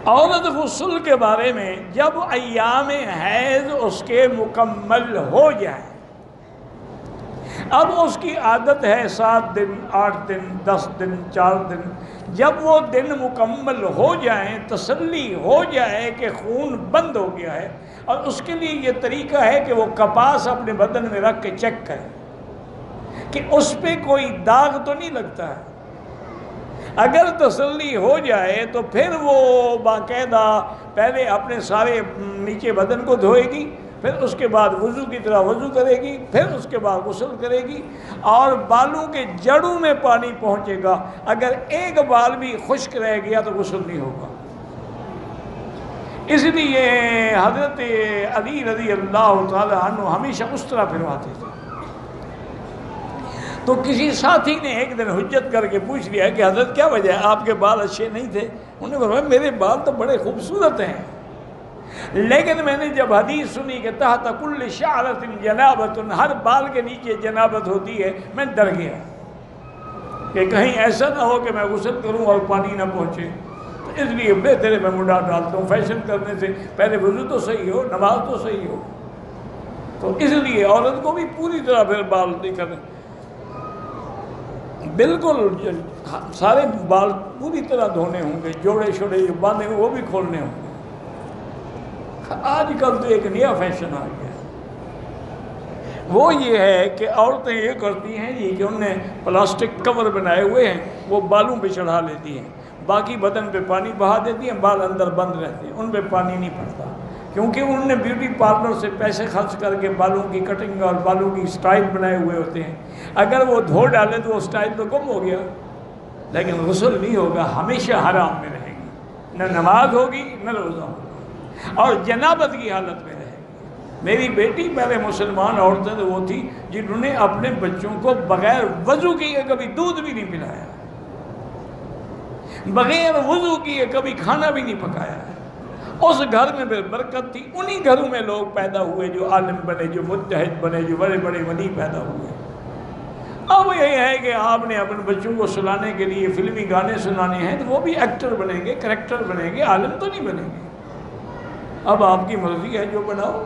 عورت غسل کے بارے میں جب ایام حیض اس کے مکمل ہو جائے، اب اس کی عادت ہے 7 دن 8 دن 10 دن 4 دن، جب وہ دن مکمل ہو جائیں، تسلی ہو جائے کہ خون بند ہو گیا ہے، اور اس کے لیے یہ طریقہ ہے کہ وہ کپاس اپنے بدن میں رکھ کے چیک کرے کہ اس پہ کوئی داغ تو نہیں لگتا ہے۔ اگر تسلی ہو جائے تو پھر وہ باقاعدہ پہلے اپنے سارے نیچے بدن کو دھوئے گی، پھر اس کے بعد وضو کی طرح وضو کرے گی، پھر اس کے بعد غسل کرے گی، اور بالوں کے جڑوں میں پانی پہنچے گا۔ اگر ایک بال بھی خشک رہ گیا تو غسل نہیں ہوگا۔ اس لیے حضرت علی رضی اللہ تعالی عنہ ہمیشہ اس طرح پھرواتے تھے۔ تو کسی ساتھی نے ایک دن حجت کر کے پوچھ لیا کہ حضرت کیا وجہ ہے، آپ کے بال اچھے نہیں تھے؟ انہوں نے فرمایا میرے بال تو بڑے خوبصورت ہیں، لیکن میں نے جب حدیث سنی کہ تحت کل شعرۃ جنابۃ، ہر بال کے نیچے جنابت ہوتی ہے، میں ڈر گیا کہ کہیں ایسا نہ ہو کہ میں غسل کروں اور پانی نہ پہنچے، تو اس لیے بہتر ہے میں منڈا ڈالتا ہوں، فیشن کرنے سے پہلے وضو تو صحیح ہو، نماز تو صحیح ہو۔ تو اس لیے عورت کو بھی پوری طرح پھر بال نہیں کرنے، بالکل سارے بال پوری طرح دھونے ہوں گے، جوڑے شوڑے جو باندھے ہیں وہ بھی کھولنے ہوں گے۔ آج کل تو ایک نیا فیشن آ گیا، وہ یہ ہے کہ عورتیں یہ کرتی ہیں جی کہ انہوں نے پلاسٹک کور بنائے ہوئے ہیں، وہ بالوں پہ چڑھا لیتی ہیں، باقی بدن پہ پانی بہا دیتی ہیں، بال اندر بند رہتے ہیں، ان پہ پانی نہیں پڑتا، کیونکہ انہوں نے بیوٹی پارلر سے پیسے خرچ کر کے بالوں کی کٹنگ اور بالوں کی سٹائل بنائے ہوئے ہوتے ہیں۔ اگر وہ دھو ڈالے تو وہ سٹائل تو گم ہو گیا، لیکن غسل نہیں ہوگا، ہمیشہ حرام میں رہے گی، نہ نماز ہوگی نہ روزہ ہوگا، اور جنابت کی حالت میں رہے گی۔ میری بیٹی پہلے مسلمان عورتیں تو وہ تھی جنہوں نے اپنے بچوں کو بغیر وضو کیے کبھی دودھ بھی نہیں پلایا، بغیر وضو کیے کبھی کھانا بھی نہیں پکایا۔ اس گھر میں پھر برکت تھی، انہی گھروں میں لوگ پیدا ہوئے جو عالم بنے، جو مجتہد بنے، جو بڑے بڑے ولی پیدا ہوئے۔ اب یہ ہے کہ آپ نے اپنے بچوں کو سلانے کے لیے فلمی گانے سنانے ہیں تو وہ بھی ایکٹر بنیں گے، کریکٹر بنیں گے، عالم تو نہیں بنیں گے۔ اب آپ کی مرضی ہے جو بناؤ۔